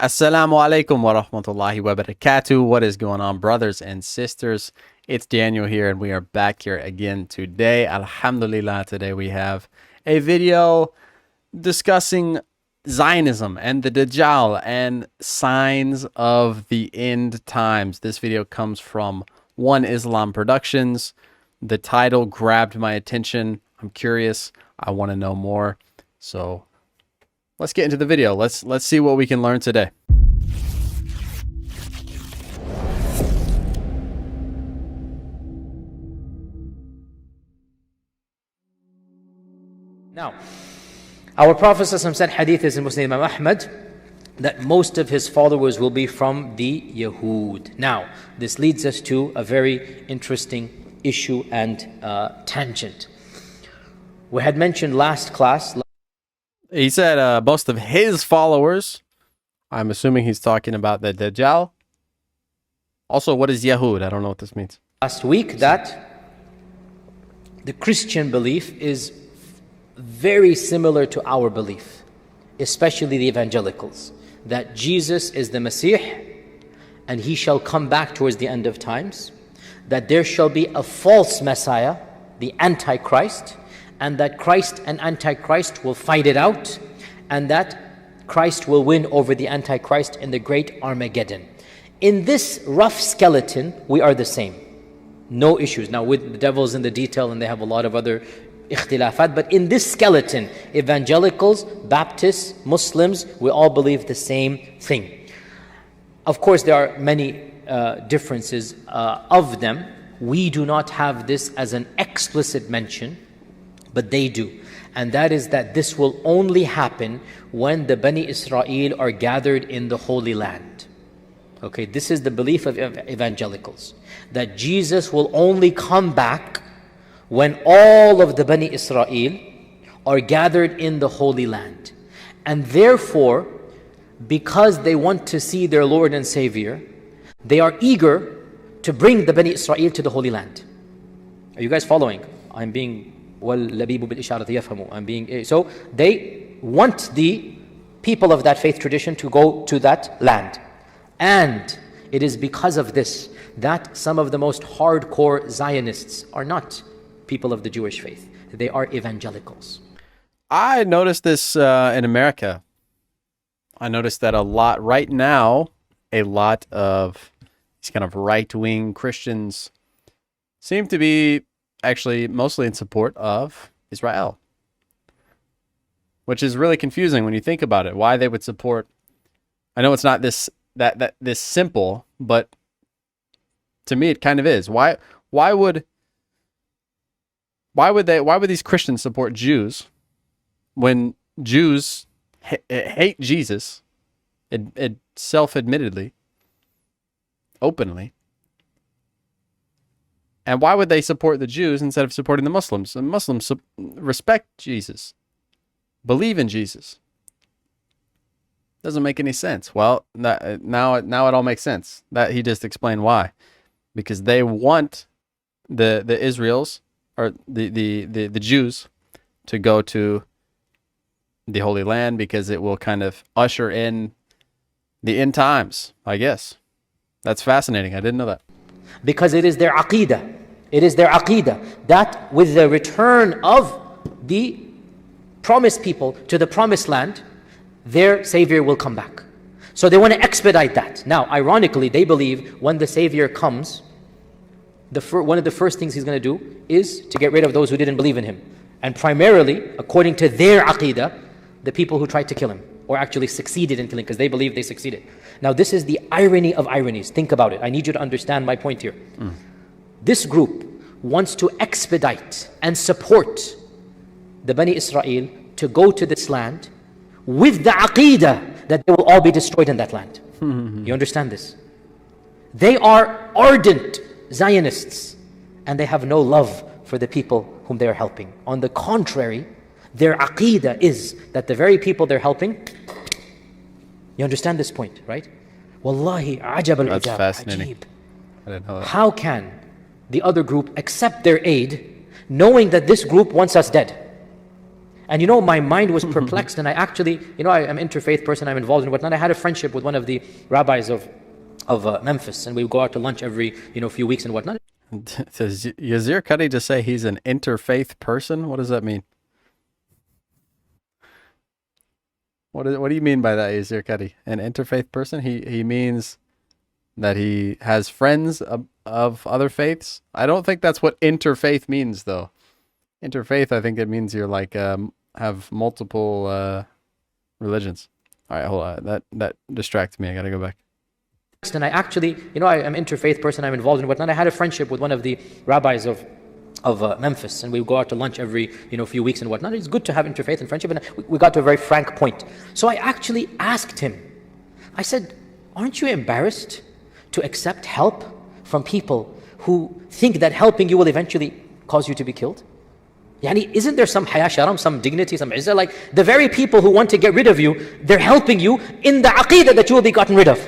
Assalamu alaikum wa rahmatullahi wa barakatuh. What is going on, brothers and sisters? It's Daniel here, and we are back here again today. Alhamdulillah, today we have a video discussing Zionism and the Dajjal and signs of the end times. This video comes from One Islam Productions. The title grabbed my attention. I'm curious. I want to know more. So let's get into the video. Let's see what we can learn today. Now, our Prophet ﷺ said, hadith is in Muslim Imam Ahmad, that most of his followers will be from the Yahud. Now, this leads us to a very interesting issue and tangent. We had mentioned last class. He said most of his followers. I'm assuming he's talking about the Dajjal. Also, what is Yahud? I don't know what this means. Last week that the Christian belief is very similar to our belief, especially the evangelicals, that Jesus is the Messiah and he shall come back towards the end of times, that there shall be a false Messiah, the Antichrist, and that Christ and Antichrist will fight it out, and that Christ will win over the Antichrist in the great Armageddon. In this rough skeleton, we are the same. No issues. Now, with the devil's in the detail, and they have a lot of other ikhtilafat, but in this skeleton, evangelicals, Baptists, Muslims, we all believe the same thing. Of course, there are many differences of them. We do not have this as an explicit mention, but they do. And that is that this will only happen when the Bani Israel are gathered in the Holy Land. Okay, this is the belief of evangelicals, that Jesus will only come back when all of the Bani Israel are gathered in the Holy Land. And therefore, because they want to see their Lord and Savior, they are eager to bring the Bani Israel to the Holy Land. Are you guys following? I'm being so they want the people of that faith tradition to go to that land. And it is because of this that some of the most hardcore Zionists are not people of the Jewish faith. They are evangelicals. I noticed this in America. I noticed that a lot right now, a lot of these kind of right-wing Christians seem to be actually mostly in support of Israel, which is really confusing when you think about it. Why they would support? I know it's not this simple, but to me it kind of is. Why would these Christians support Jews when Jews hate Jesus, self-admittedly, openly? And why would they support the Jews instead of supporting the Muslims? The Muslims respect Jesus, believe in Jesus. Doesn't make any sense. Well, now it all makes sense. That he just explained why, because they want the Israels or the Jews to go to the Holy Land because it will kind of usher in the end times. I guess that's fascinating. I didn't know that. Because it is their aqeedah. It is their aqeedah that with the return of the promised people to the promised land, their Savior will come back. So they want to expedite that. Now, ironically, they believe when the Savior comes, one of the first things he's going to do is to get rid of those who didn't believe in him. And primarily, according to their aqeedah, the people who tried to kill him or actually succeeded in killing, because they believe they succeeded. Now, this is the irony of ironies. Think about it. I need you to understand my point here. This group wants to expedite and support the Bani Israel to go to this land with the aqeedah that they will all be destroyed in that land. You understand this? They are ardent Zionists, and they have no love for the people whom they are helping. On the contrary, their aqeedah is that the very people they're helping, you understand this point, right? Wallahi, ajab al-ajab. That's fascinating. Ajib. I didn't know that. How can the other group accept their aid knowing that this group wants us dead? And you know, my mind was perplexed, and I actually, you know, I'm an interfaith person, I'm involved in whatnot. I had a friendship with one of the rabbis of Memphis, and we would go out to lunch every, you know, few weeks and whatnot. Does Yazir Qadi just say he's an interfaith person? What does that mean? What do you mean by that, Yazir Qadi? An interfaith person? He means that he has friends of other faiths. I don't think that's what interfaith means, though. Interfaith, I think it means you're like have multiple religions. All right, hold on. That distracts me. I gotta go back. And I actually, you know, I'm an interfaith person, I'm involved in whatnot. I had a friendship with one of the rabbis of Memphis, and we would go out to lunch every, you know, few weeks and whatnot. It's good to have interfaith and friendship, and we got to a very frank point. So I actually asked him, I said, aren't you embarrassed to accept help from people who think that helping you will eventually cause you to be killed? Yani, isn't there some haya sharam, some dignity, some izzah? Like the very people who want to get rid of you, they're helping you in the aqeedah that you will be gotten rid of.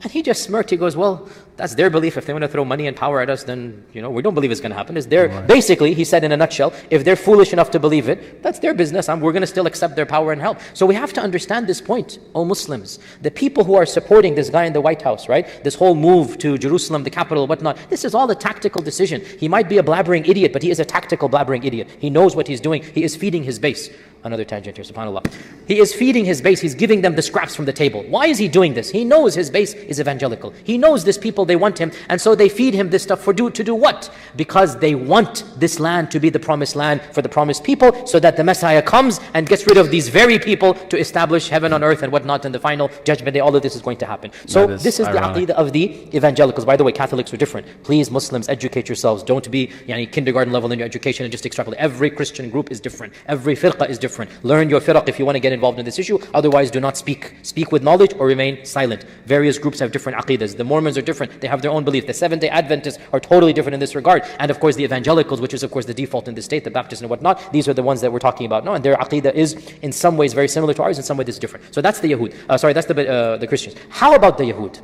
And he just smirked. He goes, well, that's their belief. If they want to throw money and power at us, then, you know, we don't believe it's going to happen. It's their, basically, he said in a nutshell, if they're foolish enough to believe it, that's their business. We're going to still accept their power and help. So we have to understand this point, O Muslims. The people who are supporting this guy in the White House, right? This whole move to Jerusalem, the capital, whatnot. This is all a tactical decision. He might be a blabbering idiot, but he is a tactical blabbering idiot. He knows what he's doing. He is feeding his base. Another tangent here, subhanAllah. He is feeding his base. He's giving them the scraps from the table. Why is he doing this? He knows his base is evangelical. He knows these people, they want him. And so they feed him this stuff to do what? Because they want this land to be the promised land for the promised people, so that the Messiah comes and gets rid of these very people to establish heaven on earth and whatnot in the final judgment day. All of this is going to happen. So this is ironic. The aqeedah of the evangelicals. By the way, Catholics are different. Please, Muslims, educate yourselves. Don't be kindergarten level in your education and just extrapolate. Every Christian group is different. Every firqa is different. Learn your firaq if you want to get involved in this issue. Otherwise, do not speak. Speak with knowledge or remain silent. Various groups have different aqeedas. The Mormons are different. They have their own belief. The Seventh-day Adventists are totally different in this regard. And of course, the evangelicals, which is of course the default in the state, the Baptists and whatnot, these are the ones that we're talking about now. And their aqeedah is in some ways very similar to ours, in some ways it's different. So that's the Yahud. That's the Christians. How about the Yahud?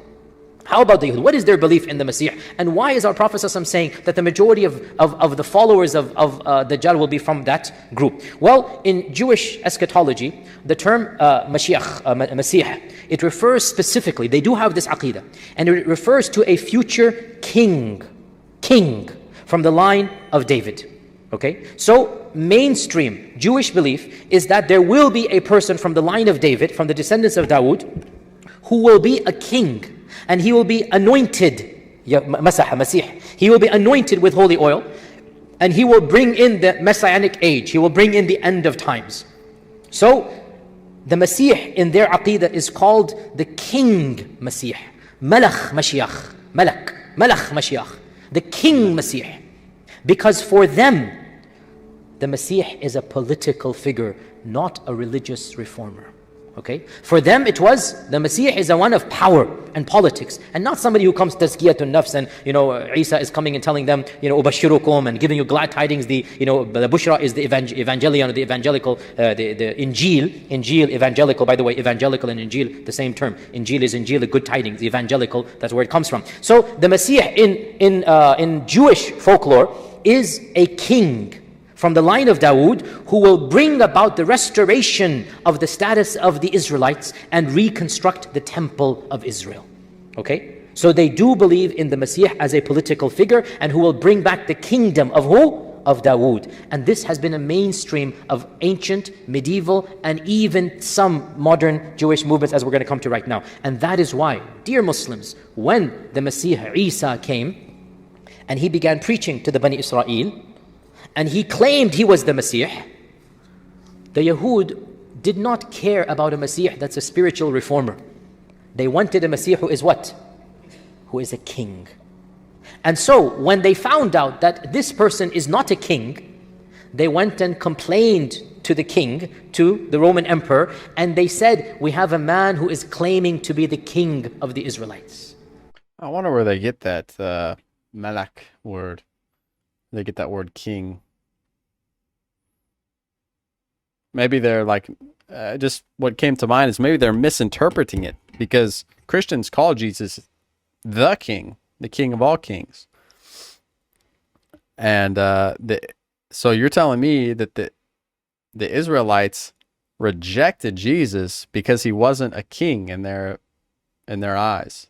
How about the Yahud? What is their belief in the Masih? And why is our Prophet ﷺ saying that the majority of the followers of Dajjal will be from that group? Well, in Jewish eschatology, the term Masih, it refers specifically, they do have this aqeedah, and it refers to a future king from the line of David. Okay? So, mainstream Jewish belief is that there will be a person from the line of David, from the descendants of Dawood, who will be a king. And he will be anointed, Masih. He will be anointed with holy oil, and he will bring in the messianic age. He will bring in the end of times. So, the Masih in their aqeedah is called the King Masih. Malach Mashiach. Malach Mashiach. The King Masih. Because for them, the Masih is a political figure, not a religious reformer. Okay? For them it was, the Masih is a one of power and politics, and not somebody who comes tazkiyatun nafs, and Isa is coming and telling them, ubashirukum, and giving you glad tidings. The bushra is the evangelion, the evangelical, the Injil, evangelical. By the way, evangelical and Injil, the same term. Injil is Injil, the good tidings. The evangelical, that's where it comes from. So the Masih in Jewish folklore is a king from the line of Dawood, who will bring about the restoration of the status of the Israelites and reconstruct the temple of Israel. Okay? So they do believe in the Masih as a political figure, and who will bring back the kingdom of who? Of Dawood. And this has been a mainstream of ancient, medieval, and even some modern Jewish movements, as we're going to come to right now. And that is why, dear Muslims, when the Masih Isa came, and he began preaching to the Bani Israel, and he claimed he was the Masih, the Yahud did not care about a Masih that's a spiritual reformer. They wanted a Masih who is what? Who is a king. And so, when they found out that this person is not a king, they went and complained to the king, to the Roman emperor, and they said, we have a man who is claiming to be the king of the Israelites. I wonder where they get that malak word. They get that word king. Maybe they're like, just what came to mind is maybe they're misinterpreting it, because Christians call Jesus the king of all kings. And so you're telling me that the Israelites rejected Jesus because he wasn't a king in their eyes.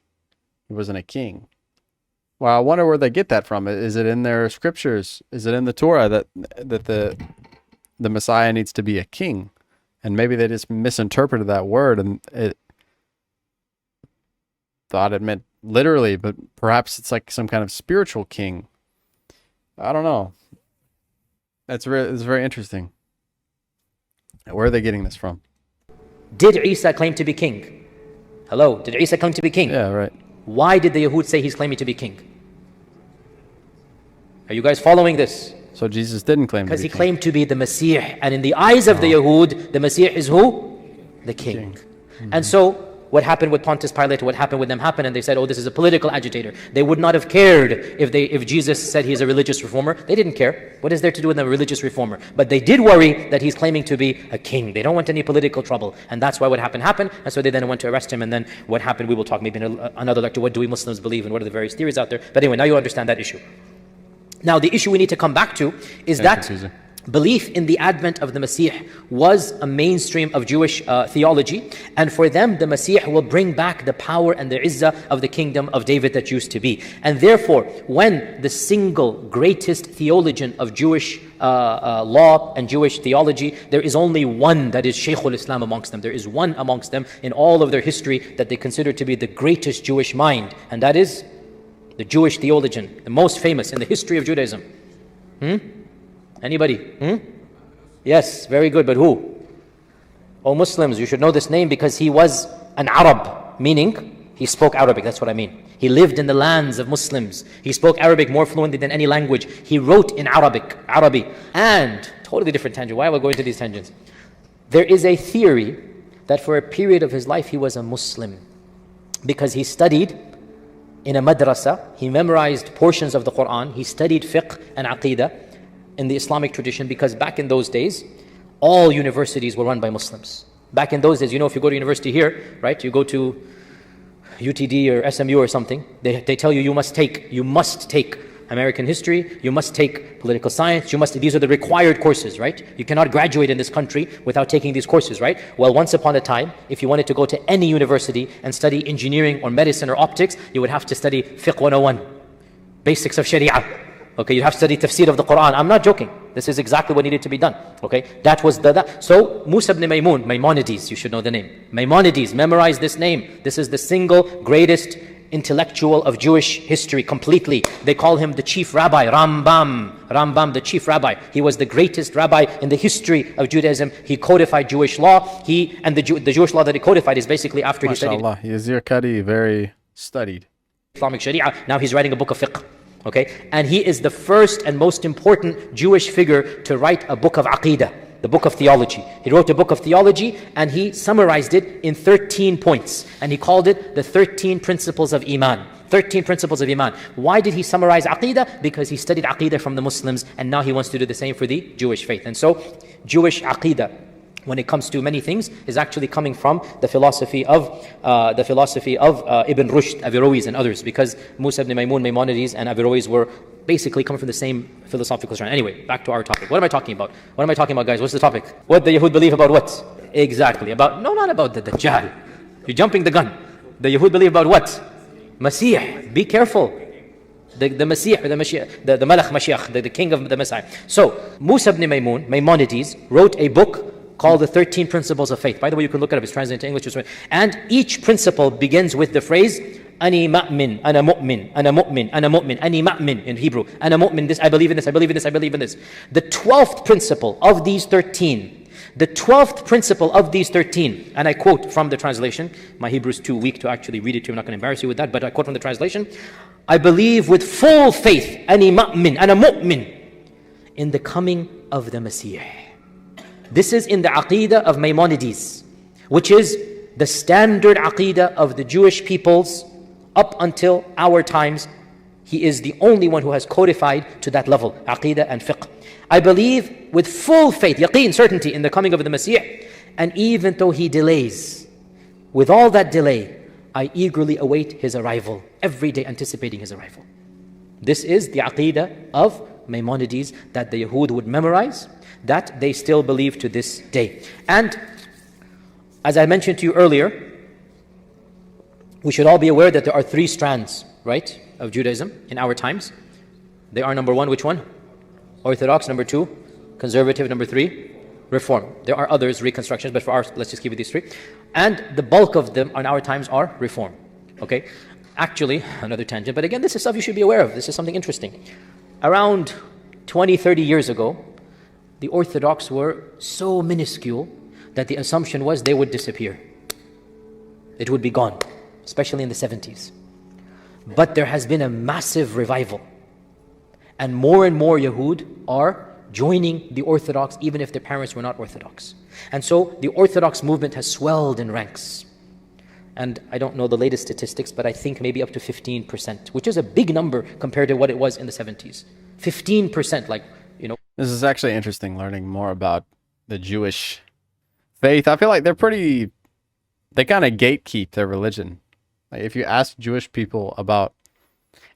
He wasn't a king. Well, I wonder where they get that from. Is it in their scriptures? Is it in the Torah that the Messiah needs to be a king? And maybe they just misinterpreted that word and it thought it meant literally, but perhaps it's like some kind of spiritual king. I don't know. It's very interesting. Where are they getting this from? Did Isa claim to be king? Hello, did Isa claim to be king? Yeah, right. Why did the Yahud say he's claiming to be king? Are you guys following this? So Jesus didn't claim to be Because he king. claimed to be the Messiah. And in the eyes of the Yahud, the Messiah is who? The king. Mm-hmm. And so, what happened with Pontius Pilate, what happened with them happened, and they said, oh, this is a political agitator. They would not have cared if Jesus said he's a religious reformer. They didn't care. What is there to do with a religious reformer? But they did worry that he's claiming to be a king. They don't want any political trouble. And that's why what happened. And so they then went to arrest him. And then what happened, we will talk maybe in another lecture. What do we Muslims believe and what are the various theories out there? But anyway, now you understand that issue. Now, the issue we need to come back to is that confusing. Belief in the advent of the Messiah was a mainstream of Jewish theology, and for them the Messiah will bring back the power and the izzah of the kingdom of David that used to be. And therefore, when the single greatest theologian of Jewish law and Jewish theology, there is only one that is Shaykhul Islam amongst them. There is one amongst them in all of their history that they consider to be the greatest Jewish mind, and that is the Jewish theologian, the most famous in the history of Judaism. Anybody? Yes, very good, but who? Oh, Muslims, you should know this name because he was an Arab, meaning he spoke Arabic, that's what I mean. He lived in the lands of Muslims. He spoke Arabic more fluently than any language. He wrote in Arabic. And, totally different tangent, why am I going to these tangents? There is a theory that for a period of his life he was a Muslim because he studied in a madrasa, he memorized portions of the Quran, he studied fiqh and aqidah in the Islamic tradition, because back in those days, all universities were run by Muslims. Back in those days, you know, if you go to university here, right, you go to UTD or SMU or something, they tell you must take American history, you must take political science, these are the required courses, right? You cannot graduate in this country without taking these courses, right? Well, once upon a time, if you wanted to go to any university and study engineering or medicine or optics, you would have to study Fiqh 101, basics of Sharia. Okay, you have to study tafsir of the Quran. I'm not joking. This is exactly what needed to be done. Okay, that was So, Musa ibn Maymun, Maimonides, you should know the name. Maimonides, memorize this name. This is the single greatest intellectual of Jewish history completely. They call him the chief rabbi, Rambam, the chief rabbi. He was the greatest rabbi in the history of Judaism. He codified Jewish law. The Jewish law that he codified is basically after he studied. MashaAllah, Yazir Qadi, very studied. Islamic Sharia. Now he's writing a book of fiqh. Okay, and he is the first and most important Jewish figure to write a book of aqidah, the book of theology. He wrote a book of theology and he summarized it in 13 points. And he called it the 13 principles of Iman. 13 principles of Iman. Why did he summarize aqidah? Because he studied aqidah from the Muslims and now he wants to do the same for the Jewish faith. And so, Jewish aqidah, when it comes to many things, is actually coming from the philosophy of Ibn Rushd, Averroes and others, because Musa ibn Maymun, Maimonides and Averroes were basically coming from the same philosophical strand. Anyway, back to our topic. What am I talking about? What am I talking about, guys? What's the topic? What the Yahud believe about what? Exactly, not about the Dajjal. You're jumping the gun. The Yahud believe about what? Masih. Be careful. The Masih, the Malach Mashiach, the king of the Messiah. So, Musa ibn Maymun, Maimonides, wrote a book called the 13 Principles of Faith. By the way, you can look it up. It's translated into English. And each principle begins with the phrase, Ani ma'min, ana mu'min, ana mu'min, ana mu'min, ani ma'min in Hebrew. Ana mu'min, this, I believe in this, I believe in this, I believe in this. The 12th principle of these 13, and I quote from the translation, my Hebrew is too weak to actually read it to you, I'm not going to embarrass you with that, but I quote from the translation, I believe with full faith, Ani ma'min, ana mu'min, in the coming of the Messiah. This is in the aqidah of Maimonides, which is the standard aqidah of the Jewish peoples up until our times. He is the only one who has codified to that level, aqidah and fiqh. I believe with full faith, yaqeen, certainty in the coming of the Messiah. And even though he delays, with all that delay, I eagerly await his arrival, every day anticipating his arrival. This is the aqidah of Maimonides that the Yahud would memorize, that they still believe to this day. And as I mentioned to you earlier, we should all be aware that there are three strands, right, of Judaism in our times. They are number one, which one? Orthodox. Number two, conservative. Number three, Reform. There are others, reconstructions, but for ours, let's just keep it these three. And the bulk of them in our times are Reform. Okay? Actually, another tangent, but again, this is stuff you should be aware of. This is something interesting. Around 20, 30 years ago, the Orthodox were so minuscule that the assumption was they would disappear. It would be gone, especially in the 70s. But there has been a massive revival. And more Yahud are joining the Orthodox even if their parents were not Orthodox. And so the Orthodox movement has swelled in ranks. And I don't know the latest statistics, but I think maybe up to 15%, which is a big number compared to what it was in the 70s. 15%, like, you know. This is actually interesting, learning more about the Jewish faith. I feel like they kind of gatekeep their religion. Like if you ask Jewish people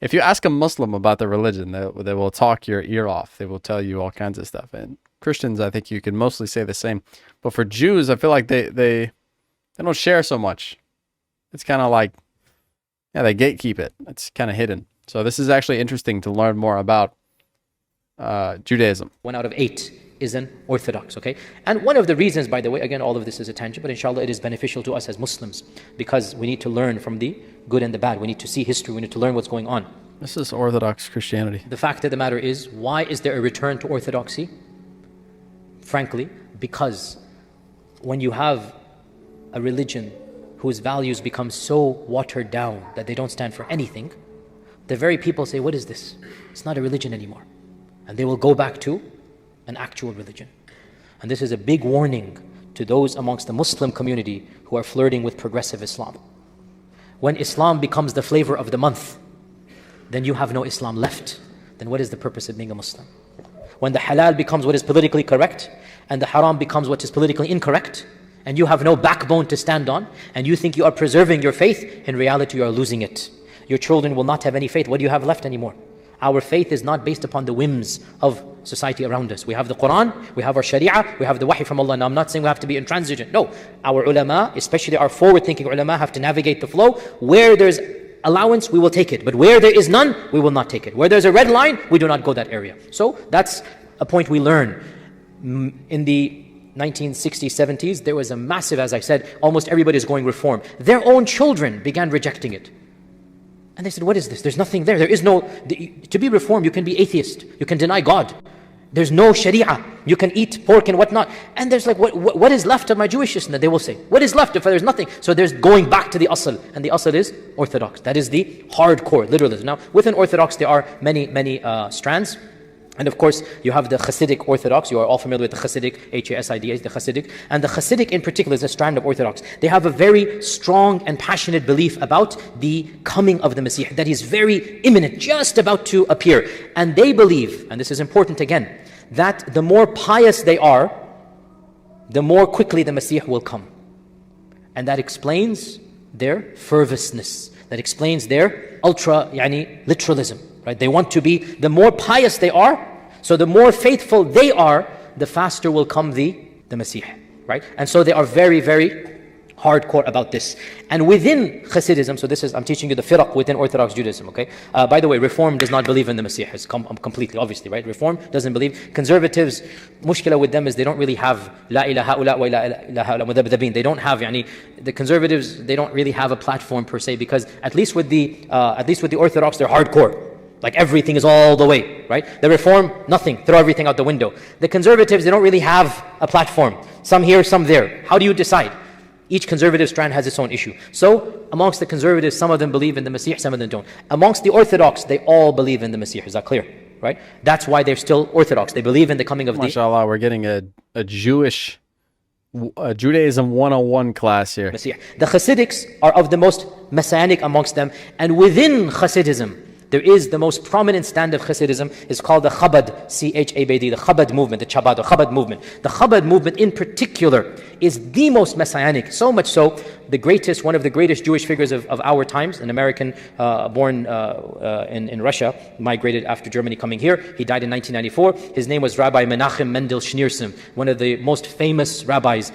if you ask a Muslim about their religion, they will talk your ear off. They will tell you all kinds of stuff. And Christians, I think you can mostly say the same. But for Jews, I feel like they don't share so much. It's kind of like, yeah, they gatekeep it. It's kind of hidden. So this is actually interesting to learn more about Judaism. 1 out of 8 is an Orthodox, okay? And one of the reasons, by the way, again, all of this is a tangent, but inshallah it is beneficial to us as Muslims because we need to learn from the good and the bad. We need to see history. We need to learn what's going on. This is Orthodox Christianity. The fact of the matter is, why is there a return to Orthodoxy? Frankly, because when you have a religion whose values become so watered down that they don't stand for anything, the very people say, what is this? It's not a religion anymore. And they will go back to an actual religion. And this is a big warning to those amongst the Muslim community who are flirting with progressive Islam. When Islam becomes the flavor of the month, then you have no Islam left. Then what is the purpose of being a Muslim? When the halal becomes what is politically correct, and the haram becomes what is politically incorrect, and you have no backbone to stand on, and you think you are preserving your faith, in reality you are losing it. Your children will not have any faith. What do you have left anymore? Our faith is not based upon the whims of society around us. We have the Quran, we have our Sharia, we have the Wahy from Allah. Now I'm not saying we have to be intransigent. No, our ulama, especially our forward-thinking ulama, have to navigate the flow. Where there's allowance, we will take it. But where there is none, we will not take it. Where there's a red line, we do not go that area. So that's a point we learn. In the 1960s, 70s, there was a massive, as I said, almost everybody is going Reform. Their own children began rejecting it. And they said, what is this? There's nothing there. There is no, to be Reformed, you can be atheist. You can deny God. There's no Sharia. You can eat pork and whatnot. And there's like, what is left of my Jewishness? They will say, what is left if there's nothing? So there's going back to the asl. And the asl is Orthodox. That is the hardcore, literalism. Now, within Orthodox, there are many strands. And of course, you have the Hasidic Orthodox. You are all familiar with the Hasidic, H-A-S-I-D-A, the Hasidic. And the Hasidic in particular is a strand of Orthodox. They have a very strong and passionate belief about the coming of the Messiah, that he's very imminent, just about to appear. And they believe, and this is important again, that the more pious they are, the more quickly the Messiah will come. And that explains their fervousness. That explains their literalism. Right? They want to be, the more pious they are, so the more faithful they are, the faster will come the Messiah. Right? And so they are very hardcore about this. And within Hasidism, so this is, I'm teaching you the firaq within Orthodox Judaism, okay? By the way, Reform does not believe in the Messiah. It's completely, obviously, right? Reform doesn't believe. Conservatives, mushkila with them is they don't really have La ilaha ula wa la ilaha ula mudabdabin. They don't have, the conservatives, they don't really have a platform per se, because at least with the Orthodox, they're hardcore. Like everything is all the way, right? The Reform, nothing, throw everything out the window. The conservatives, they don't really have a platform. Some here, some there. How do you decide? Each conservative strand has its own issue. So, amongst the conservatives, some of them believe in the Messiah, some of them don't. Amongst the Orthodox, they all believe in the Messiah. Is that clear? Right? That's why they're still Orthodox. They believe in the coming of the... MashaAllah, we're getting a Judaism 101 class here. Messiah. The Hasidics are of the most messianic amongst them. And within Hasidism, There is the most prominent stand of Hasidism is called the Chabad, C-H-A-B-D, the Chabad movement, the Chabad or Chabad movement. The Chabad movement in particular is the most messianic, so much so, one of the greatest Jewish figures of our times, an American born in Russia, migrated after Germany coming here. He died in 1994. His name was Rabbi Menachem Mendel Schneerson, one of the most famous rabbis,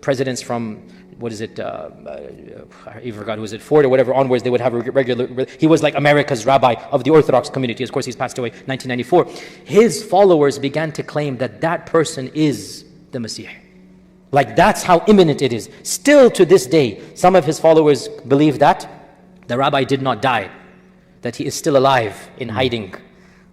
presidents from what is it, I forgot, who is it, Ford or whatever onwards, they would have a regular, he was like America's rabbi of the Orthodox community. Of course, he's passed away 1994. His followers began to claim that that person is the Messiah. Like that's how imminent it is. Still to this day, some of his followers believe that the rabbi did not die, that he is still alive in hiding,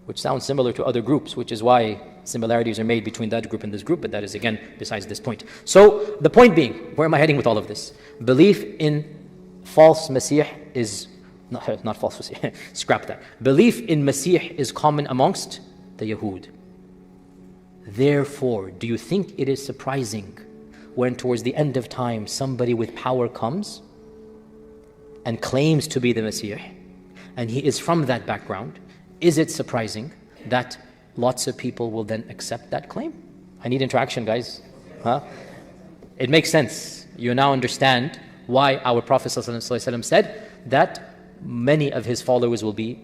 which sounds similar to other groups, which is why similarities are made between that group and this group, but that is again besides this point. So the point being, where am I heading with all of this? Belief in false Messiah is, not false Messiah, scrap that. Belief in Messiah is common amongst the Yahud. Therefore, do you think it is surprising when towards the end of time somebody with power comes and claims to be the Messiah, and he is from that background? Is it surprising that lots of people will then accept that claim? I need interaction, guys. It makes sense. You now understand why our Prophet ﷺ said that many of his followers will be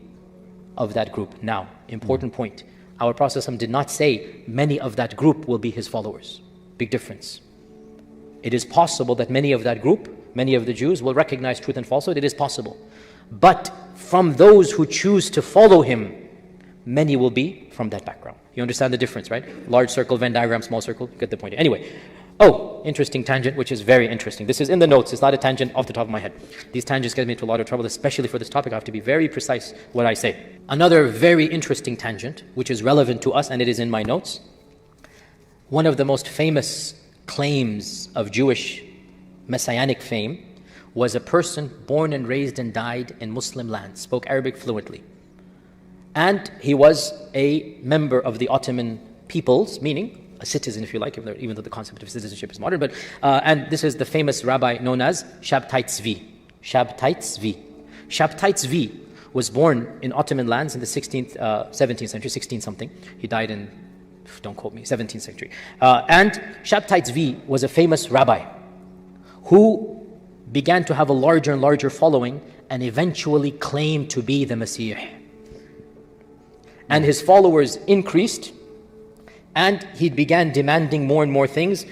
of that group. Now, important point. Our Prophet ﷺ did not say many of that group will be his followers. Big difference. It is possible that many of that group, many of the Jews will recognize truth and falsehood. It is possible. But from those who choose to follow him, many will be from that background. You understand the difference, right? Large circle, Venn diagram, small circle, you get the point. Anyway, interesting tangent, which is very interesting. This is in the notes, it's not a tangent off the top of my head. These tangents get me into a lot of trouble, especially for this topic. I have to be very precise what I say. Another very interesting tangent, which is relevant to us, and it is in my notes. One of the most famous claims of Jewish messianic fame was a person born and raised and died in Muslim lands, spoke Arabic fluently. And he was a member of the Ottoman peoples, meaning a citizen, if you like, even though the concept of citizenship is modern. And this is the famous rabbi known as Shabtai Tzvi. Shabtai Tzvi. Shabtai Tzvi was born in Ottoman lands in the 17th century, 16 something. He died in, don't quote me, 17th century. And Shabtai Tzvi was a famous rabbi who began to have a larger and larger following and eventually claimed to be the Messiah. And his followers increased, and he began demanding more and more things.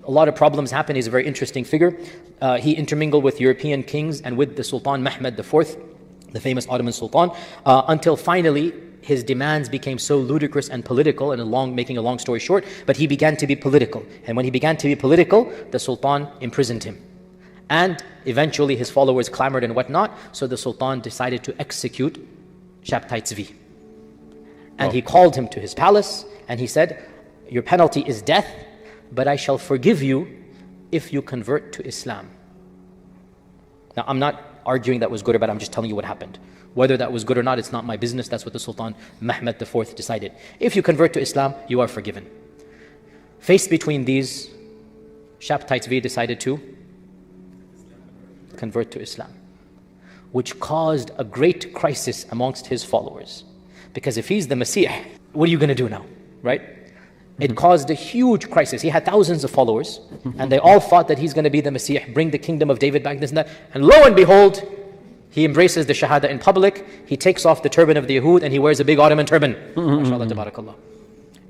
A lot of problems happened. He's a very interesting figure. He intermingled with European kings and with the Sultan Mehmed IV, the famous Ottoman Sultan, until finally his demands became so ludicrous and political, and making a long story short, but he began to be political. And when he began to be political, the Sultan imprisoned him. And eventually his followers clamored and whatnot, so the Sultan decided to execute Shabtai Tzvi. And he called him to his palace, and he said, your penalty is death, but I shall forgive you if you convert to Islam. Now, I'm not arguing that was good or bad, I'm just telling you what happened. Whether that was good or not, it's not my business. That's what the Sultan Mehmed IV decided. If you convert to Islam, you are forgiven. Faced between these, Shabtai Tzvi decided to convert to Islam, which caused a great crisis amongst his followers. Because if he's the Messiah, what are you going to do now, right? It caused a huge crisis. He had thousands of followers, and they all thought that he's going to be the Messiah, bring the kingdom of David back, this and that. And lo and behold, he embraces the Shahada in public, he takes off the turban of the Yahud, and he wears a big Ottoman turban. MashaAllah, tabarakallah.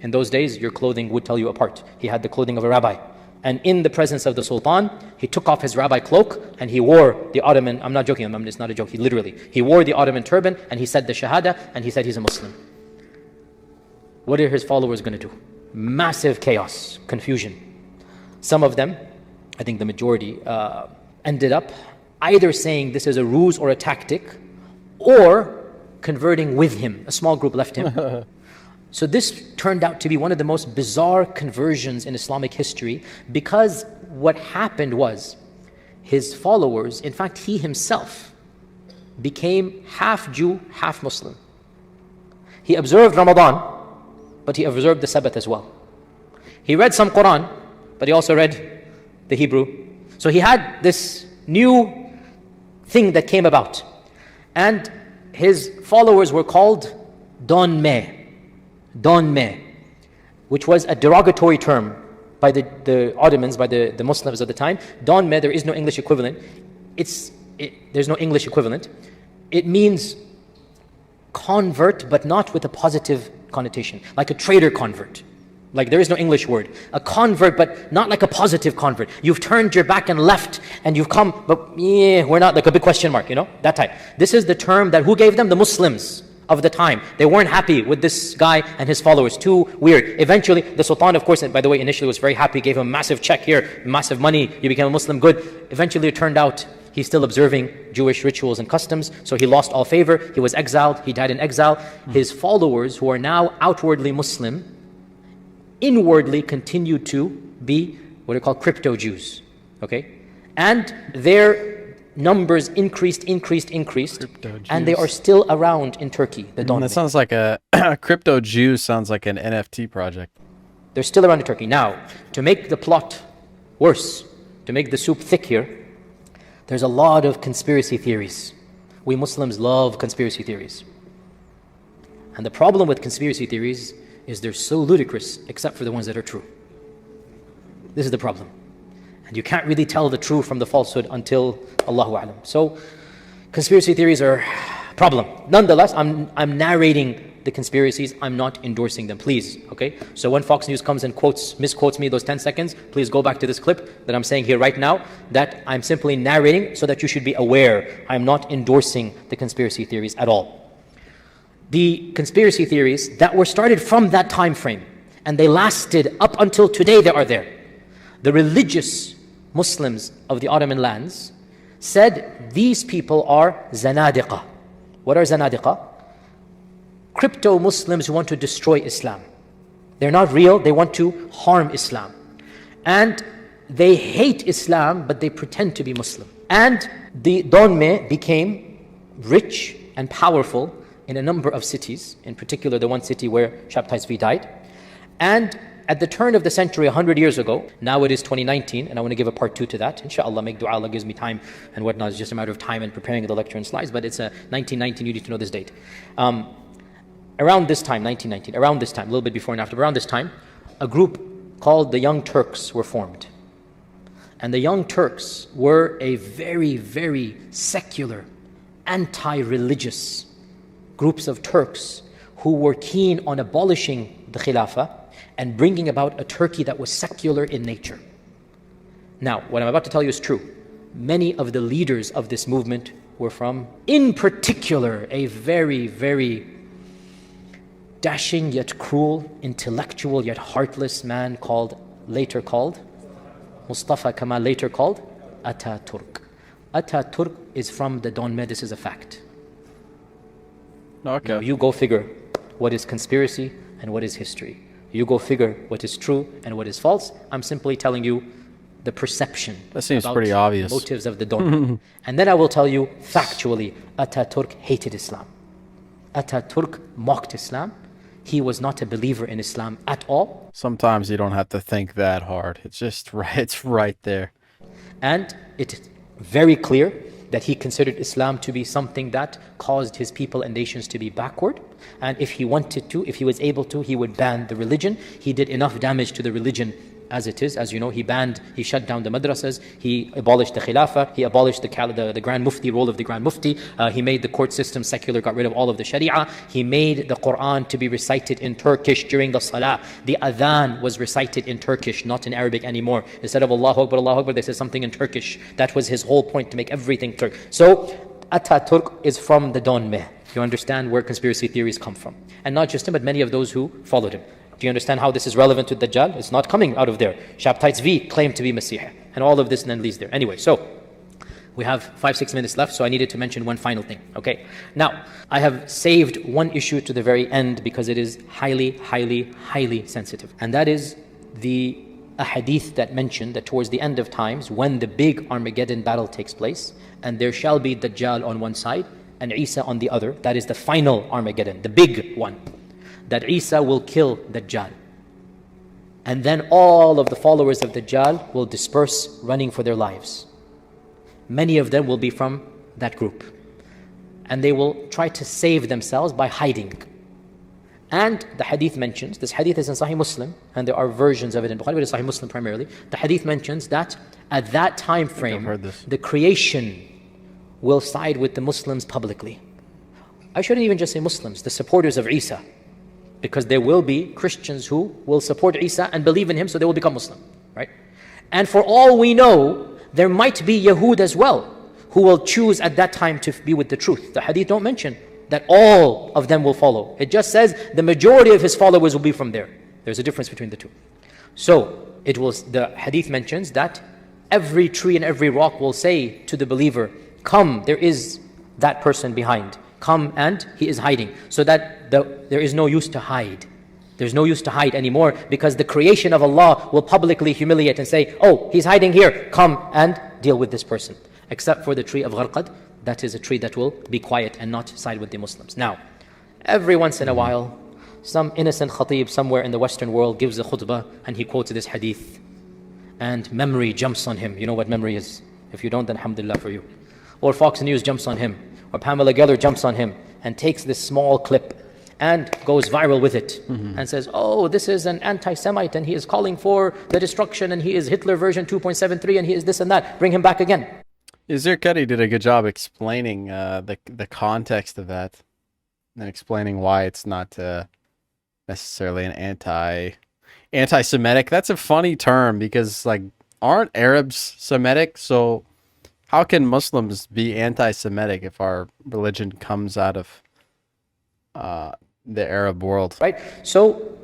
In those days, your clothing would tell you apart. He had the clothing of a rabbi. And in the presence of the Sultan, he took off his rabbi cloak and he wore the Ottoman, I'm not joking, it's not a joke, he wore the Ottoman turban and he said the Shahada and he said he's a Muslim. What are his followers going to do? Massive chaos, confusion. Some of them, I think the majority, ended up either saying this is a ruse or a tactic, or converting with him. A small group left him. So this turned out to be one of the most bizarre conversions in Islamic history, because what happened was his followers, in fact he himself, became half Jew, half Muslim. He observed Ramadan, but he observed the Sabbath as well. He read some Quran, but he also read the Hebrew. So he had this new thing that came about. And his followers were called Donme, which was a derogatory term by the Ottomans, by the Muslims of the time. Donme, there is no English equivalent. There's no English equivalent. It means convert, but not with a positive connotation, like a traitor convert. Like there is no English word. A convert, but not like a positive convert. You've turned your back and left, and you've come, but yeah, we're not, like a big question mark, that type. This is the term that who gave them? The Muslims of the time. They weren't happy with this guy and his followers. Too weird. Eventually, the Sultan, of course, and by the way, initially was very happy, gave him a massive check here, massive money, you became a Muslim, good. Eventually it turned out he's still observing Jewish rituals and customs, so he lost all favor, he was exiled, he died in exile. His followers, who are now outwardly Muslim, inwardly continued to be what are called crypto Jews, okay? And their numbers increased, and they are still around in Turkey, the Donme. That sounds like a crypto Jew sounds like an NFT project. They're still around in Turkey. Now, to make the plot worse, to make the soup thick here, there's a lot of conspiracy theories. We Muslims love conspiracy theories. And the problem with conspiracy theories is they're so ludicrous, except for the ones that are true. This is the problem. And you can't really tell the true from the falsehood until Allahu A'lam. So, conspiracy theories are a problem. Nonetheless, I'm narrating the conspiracies, I'm not endorsing them, please, okay? So when Fox News comes and misquotes me those 10 seconds, please go back to this clip that I'm saying here right now, that I'm simply narrating so that you should be aware. I'm not endorsing the conspiracy theories at all. The conspiracy theories that were started from that time frame, and they lasted up until today, they are there. The religious Muslims of the Ottoman lands said these people are Zanadiqa. What are Zanadiqa? Crypto Muslims who want to destroy Islam. They're not real, they want to harm Islam. And they hate Islam, but they pretend to be Muslim. And the Donme became rich and powerful in a number of cities, in particular the one city where Shabtai Tzvi died. And at the turn of the century, 100 years ago, now it is 2019, and I want to give a part 2 to that. Inshallah, make dua, Allah gives me time and whatnot. It's just a matter of time and preparing the lecture and slides, but it's 1919, you need to know this date. Around this time, 1919, around this time, a little bit before and after, but around this time, a group called the Young Turks were formed. And the Young Turks were a very, very secular, anti-religious groups of Turks who were keen on abolishing the Khilafah and bringing about a Turkey that was secular in nature. Now, what I'm about to tell you is true. Many of the leaders of this movement were from, in particular, a very, very dashing yet cruel, intellectual yet heartless man later called Mustafa Kemal, later called Ataturk. Ataturk is from the Donme, this is a fact. Okay. Now you go figure what is conspiracy and what is history. You go figure what is true and what is false. I'm simply telling you the perception. That seems pretty obvious. Motives of the Donme. And then I will tell you factually, Ataturk hated Islam. Ataturk mocked Islam. He was not a believer in Islam at all. Sometimes you don't have to think that hard. It's just right, it's right there. And it's very clear that he considered Islam to be something that caused his people and nations to be backward. And if he wanted to, if he was able to, he would ban the religion. He did enough damage to the religion as it is. As you know, he shut down the madrasas, he abolished the khilafah, he abolished the Grand Mufti, role of the Grand Mufti, he made the court system secular, got rid of all of the sharia, he made the Quran to be recited in Turkish during the salah. The adhan was recited in Turkish, not in Arabic anymore. Instead of Allahu Akbar, they said something in Turkish. That was his whole point, to make everything Turk. So, Ataturk is from the Donme. You understand where conspiracy theories come from. And not just him, but many of those who followed him. Do you understand how this is relevant to Dajjal? It's not coming out of there. Shabtai Tzvi claimed to be Messiah. And all of this then leads there. Anyway, so we have 5-6 minutes left, so I needed to mention one final thing. Okay. Now, I have saved one issue to the very end because it is highly, highly, highly sensitive. And that is the hadith that mentioned that towards the end of times, when the big Armageddon battle takes place, and there shall be Dajjal on one side and Isa on the other, that is the final Armageddon, the big one. That Isa will kill Dajjal. And then all of the followers of Dajjal will disperse running for their lives. Many of them will be from that group. and they will try to save themselves by hiding. And the hadith mentions, this hadith is in Sahih Muslim, and there are versions of it in Bukhari, but it's Sahih Muslim primarily. The hadith mentions that at that time frame, the creation will side with the Muslims publicly. I shouldn't even just say Muslims, the supporters of Isa, because there will be Christians who will support Isa and believe in him, so they will become Muslim, right? And for all we know, there might be Yahud as well, who will choose at that time to be with the truth. The hadith don't mention that all of them will follow. It just says the majority of his followers will be from there. There's a difference between the two. So the hadith mentions that every tree and every rock will say to the believer, come, there is that person behind. Come, and he is hiding. So that there is no use to hide. There's no use to hide anymore, because the creation of Allah will publicly humiliate and say, oh, he's hiding here, come and deal with this person. Except for the tree of Gharqad, that is a tree that will be quiet and not side with the Muslims. Now, every once in a while, some innocent khatib somewhere in the Western world gives a khutbah and he quotes this hadith, and memory jumps on him. You know what memory is? If you don't, then alhamdulillah for you. Or Fox News jumps on him, or Pamela Geller jumps on him and takes this small clip and goes viral with it, and says, oh, this is an anti-Semite and he is calling for the destruction and he is Hitler version 2.73 and he is this and that. Bring him back again. Izir Kadi did a good job explaining the context of that and explaining why it's not necessarily an anti-Semitic. That's a funny term, because like, aren't Arabs Semitic? So how can Muslims be anti-Semitic if our religion comes out of the Arab world? Right? So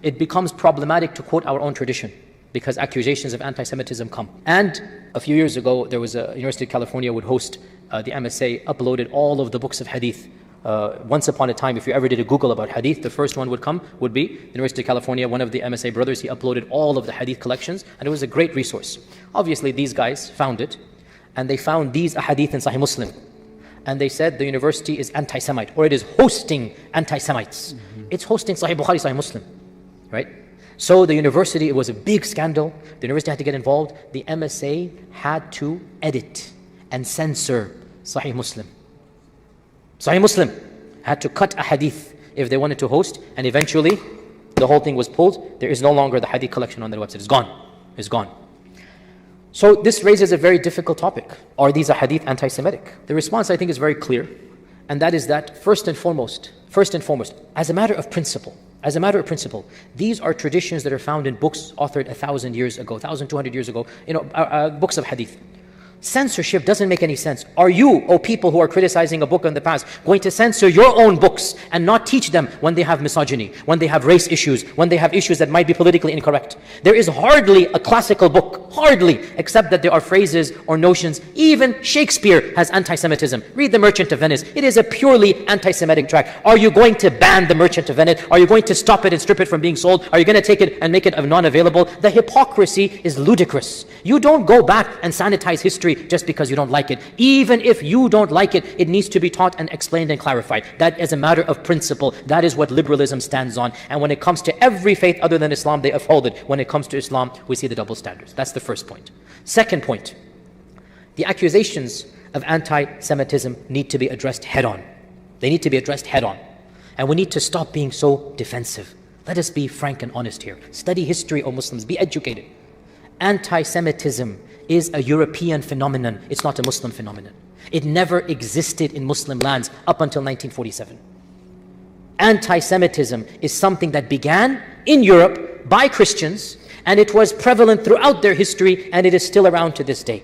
it becomes problematic to quote our own tradition, because accusations of anti-Semitism come. And a few years ago, there was a University of California would host, the MSA uploaded all of the books of hadith. Once upon a time, if you ever did a Google about hadith, the first one would be University of California. One of the MSA brothers, he uploaded all of the hadith collections, and it was a great resource. Obviously, these guys found it, and they found these hadith in Sahih Muslim. And they said the university is anti-Semite, or it is hosting anti-Semites. It's hosting Sahih Bukhari, Sahih Muslim, right? So the university, it was a big scandal. The university had to get involved. The MSA had to edit and censor Sahih Muslim. Sahih Muslim had to cut a hadith if they wanted to host, and eventually the whole thing was pulled. There is no longer the hadith collection on their website. It's gone. It's gone. So this raises a very difficult topic. Are these hadith anti-Semitic? The response, I think, is very clear. And that is that first and foremost, as a matter of principle, these are traditions that are found in books authored 1,000 years ago, 1,200 years ago, books of hadith. Censorship doesn't make any sense. Are you, O people who are criticizing a book in the past, going to censor your own books and not teach them when they have misogyny, when they have race issues, when they have issues that might be politically incorrect? There is hardly a classical book, except that there are phrases or notions. Even Shakespeare has anti-Semitism. Read The Merchant of Venice. It is a purely anti-Semitic tract. Are you going to ban The Merchant of Venice? Are you going to stop it and strip it from being sold? Are you going to take it and make it non-available? The hypocrisy is ludicrous. You don't go back and sanitize history just because you don't like it. Even if you don't like it, it needs to be taught and explained and clarified. That is a matter of principle. That is what liberalism stands on. And when it comes to every faith other than Islam, they uphold it. When it comes to Islam, we see the double standards. That's the first point. Second point, the accusations of anti-Semitism need to be addressed head on. They need to be addressed head on. And we need to stop being so defensive. Let us be frank and honest here. Study history, O Muslims. Be educated. Anti-Semitism is a European phenomenon. It's not a Muslim phenomenon. It never existed in Muslim lands up until 1947. Anti-Semitism is something that began in Europe by Christians, and it was prevalent throughout their history, and it is still around to this day.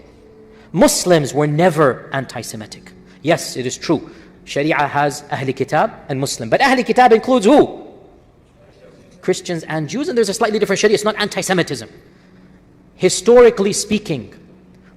Muslims were never anti-Semitic. Yes, it is true. Sharia has Ahl Kitab and Muslim. But Ahl Kitab includes who? Christians and Jews, and there's a slightly different Sharia. It's not anti-Semitism. Historically speaking,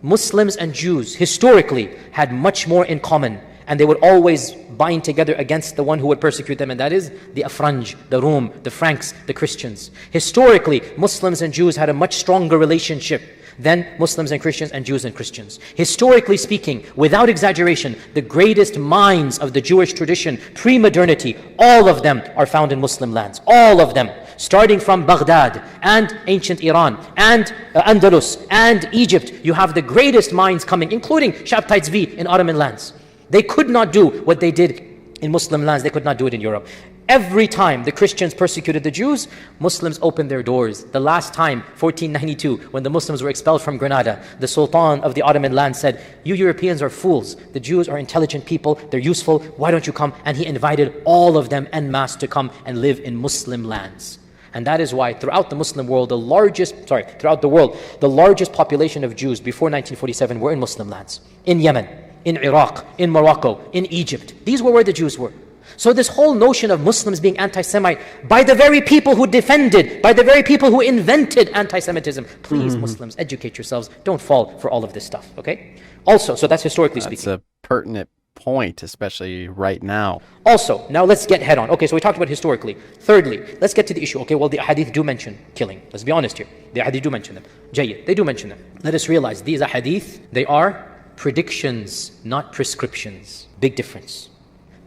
Muslims and Jews historically had much more in common, and they would always bind together against the one who would persecute them, and that is the Afranj, the Rum, the Franks, the Christians. Historically, Muslims and Jews had a much stronger relationship than Muslims and Christians and Jews and Christians. Historically speaking, without exaggeration, the greatest minds of the Jewish tradition, pre-modernity, all of them are found in Muslim lands. All of them. Starting from Baghdad and ancient Iran and Andalus and Egypt, you have the greatest minds coming, including Shabtai Tzvi in Ottoman lands. They could not do what they did in Muslim lands. They could not do it in Europe. Every time the Christians persecuted the Jews, Muslims opened their doors. The last time, 1492, when the Muslims were expelled from Granada, the Sultan of the Ottoman land said, "You Europeans are fools. The Jews are intelligent people. They're useful. Why don't you come?" And he invited all of them en masse to come and live in Muslim lands. And that is why throughout the Muslim world, throughout the world, the largest population of Jews before 1947 were in Muslim lands. In Yemen, in Iraq, in Morocco, in Egypt. These were where the Jews were. So this whole notion of Muslims being anti-Semite by the very people who defended, by the very people who invented anti-Semitism. Please, Muslims, educate yourselves. Don't fall for all of this stuff, okay? Also, so that's historically speaking. That's a pertinent point, especially right now. Also, now let's get head on. Okay, so we talked about historically. Thirdly, let's get to the issue. Okay, well, the hadith do mention killing. Let's be honest here. The hadith do mention them. Jayyid, they do mention them. Let us realize these hadith, they are predictions, not prescriptions. Big difference.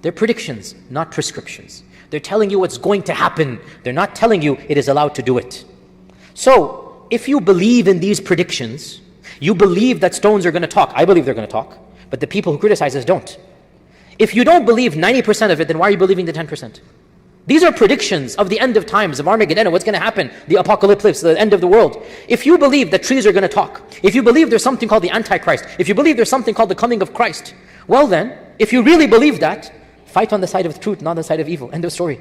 They're predictions, not prescriptions. They're telling you what's going to happen. They're not telling you it is allowed to do it. So, if you believe in these predictions, you believe that stones are going to talk. I believe they're going to talk. But the people who criticize us don't. If you don't believe 90% of it, then why are you believing the 10%? These are predictions of the end of times, of Armageddon, and what's going to happen, the apocalypse, the end of the world. If you believe that trees are going to talk, if you believe there's something called the Antichrist, if you believe there's something called the coming of Christ, well then, if you really believe that, fight on the side of truth, not on the side of evil. End of story.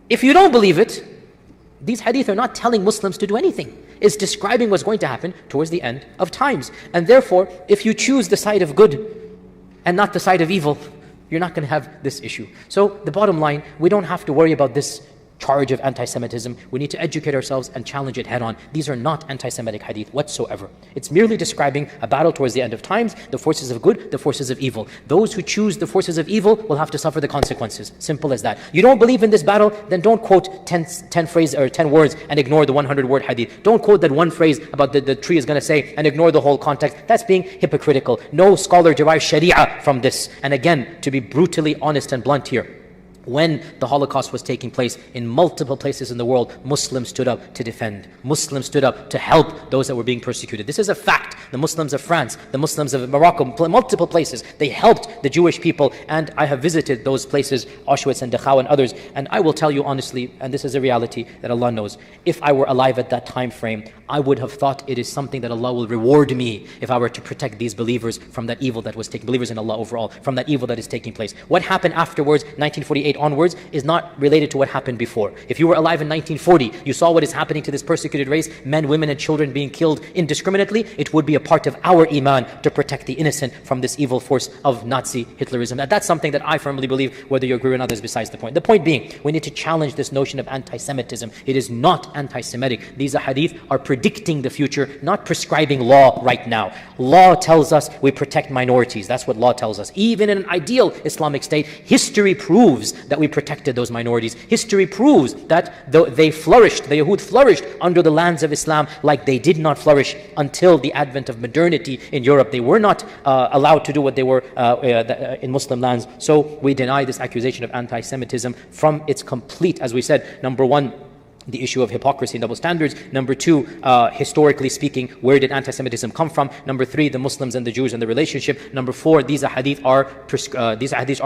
If you don't believe it, these hadith are not telling Muslims to do anything. It's describing what's going to happen towards the end of times. And therefore, if you choose the side of good and not the side of evil, you're not going to have this issue. So the bottom line, we don't have to worry about this charge of anti-Semitism. We need to educate ourselves and challenge it head on. These are not anti-Semitic hadith whatsoever. It's merely describing a battle towards the end of times, the forces of good, the forces of evil. Those who choose the forces of evil will have to suffer the consequences. Simple as that. You don't believe in this battle, then don't quote 10 phrases or 10 words and ignore the 100-word hadith. Don't quote that one phrase about the tree is going to say and ignore the whole context. That's being hypocritical. No scholar derives sharia from this. And again, to be brutally honest and blunt here, when the Holocaust was taking place in multiple places in the world, Muslims stood up to defend. Muslims stood up to help those that were being persecuted. This is a fact. The Muslims of France, the Muslims of Morocco, multiple places, they helped the Jewish people. And I have visited those places, Auschwitz and Dachau and others. And I will tell you honestly, and this is a reality that Allah knows, if I were alive at that time frame, I would have thought it is something that Allah will reward me if I were to protect these believers from that evil that was taking, believers in Allah overall, from that evil that is taking place. What happened afterwards, 1948 onwards, is not related to what happened before. If you were alive in 1940, you saw what is happening to this persecuted race, men, women and children being killed indiscriminately, it would be a part of our iman to protect the innocent from this evil force of Nazi Hitlerism. And that's something that I firmly believe, whether you agree or not, is besides the point. The point being, we need to challenge this notion of anti-Semitism. It is not anti-Semitic. These hadith are predicting the future, not prescribing law right now. Law tells us we protect minorities. That's what law tells us. Even in an ideal Islamic state, history proves that we protected those minorities. History proves that they flourished, the Yahud flourished under the lands of Islam like they did not flourish until the advent of modernity in Europe. They were not allowed to do what they were in Muslim lands. So we deny this accusation of anti-Semitism from its complete, as we said, number one, the issue of hypocrisy and double standards. Number two, historically speaking, where did anti-Semitism come from? Number three, the Muslims and the Jews and the relationship. Number four, these hadith are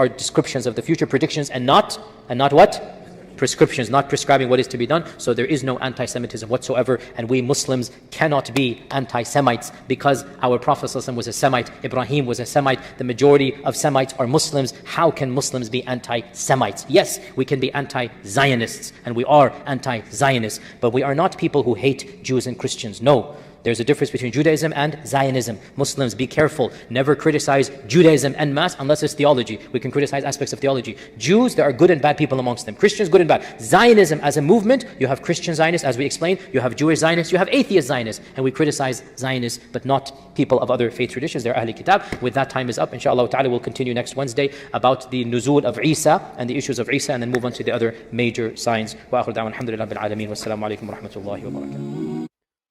descriptions of the future, predictions, and not what? Prescriptions, not prescribing what is to be done. So there is no anti-Semitism whatsoever, and we Muslims cannot be anti-Semites because our Prophet ﷺ was a Semite, Ibrahim was a Semite, the majority of Semites are Muslims. How can Muslims be anti-Semites? Yes, we can be anti-Zionists, and we are anti-Zionists, but we are not people who hate Jews and Christians. No. There's a difference between Judaism and Zionism. Muslims, be careful. Never criticize Judaism en masse unless it's theology. We can criticize aspects of theology. Jews, there are good and bad people amongst them. Christians, good and bad. Zionism as a movement, you have Christian Zionists, as we explained. You have Jewish Zionists. You have atheist Zionists. And we criticize Zionists, but not people of other faith traditions. They're Ahl Kitab. With that, time is up. Inshallah ta'ala, we'll continue next Wednesday about the nuzul of Isa and the issues of Isa, and then move on to the other major signs. Wa akhir da'wan alhamdulillah bil alameen. Wassalamu alaikum wa rahmatullahi wa barakatuh.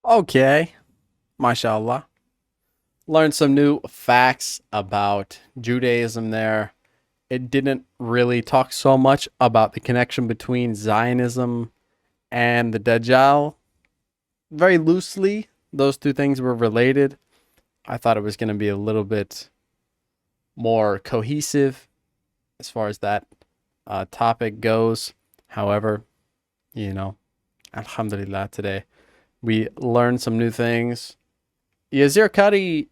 Okay. MashaAllah. Learned some new facts about Judaism there. It didn't really talk so much about the connection between Zionism and the Dajjal. Very loosely, those two things were related. I thought it was going to be a little bit more cohesive as far as that topic goes. However, you know, alhamdulillah, today we learned some new things. Yazir Cuddy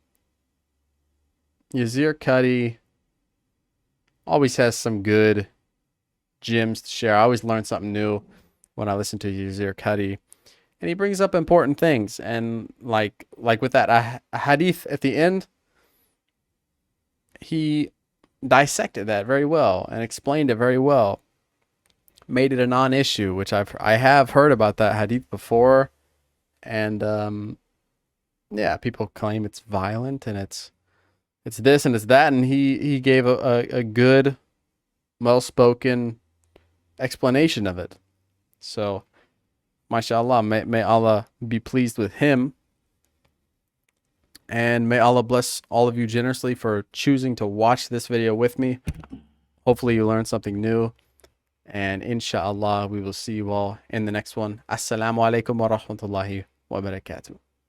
always has some good gems to share. I always learn something new when I listen to Yazir Cuddy, and he brings up important things. And like with that hadith at the end, he dissected that very well and explained it very well. Made it a non-issue, which I have heard about that hadith before, and yeah, people claim it's violent and it's this and it's that, and he gave a good, well-spoken explanation of it. So, mashallah, may Allah be pleased with him, and may Allah bless all of you generously for choosing to watch this video with me. Hopefully you learned something new, and inshallah we will see you all in the next one. Assalamu alaikum wa rahmatullahi wa barakatuh.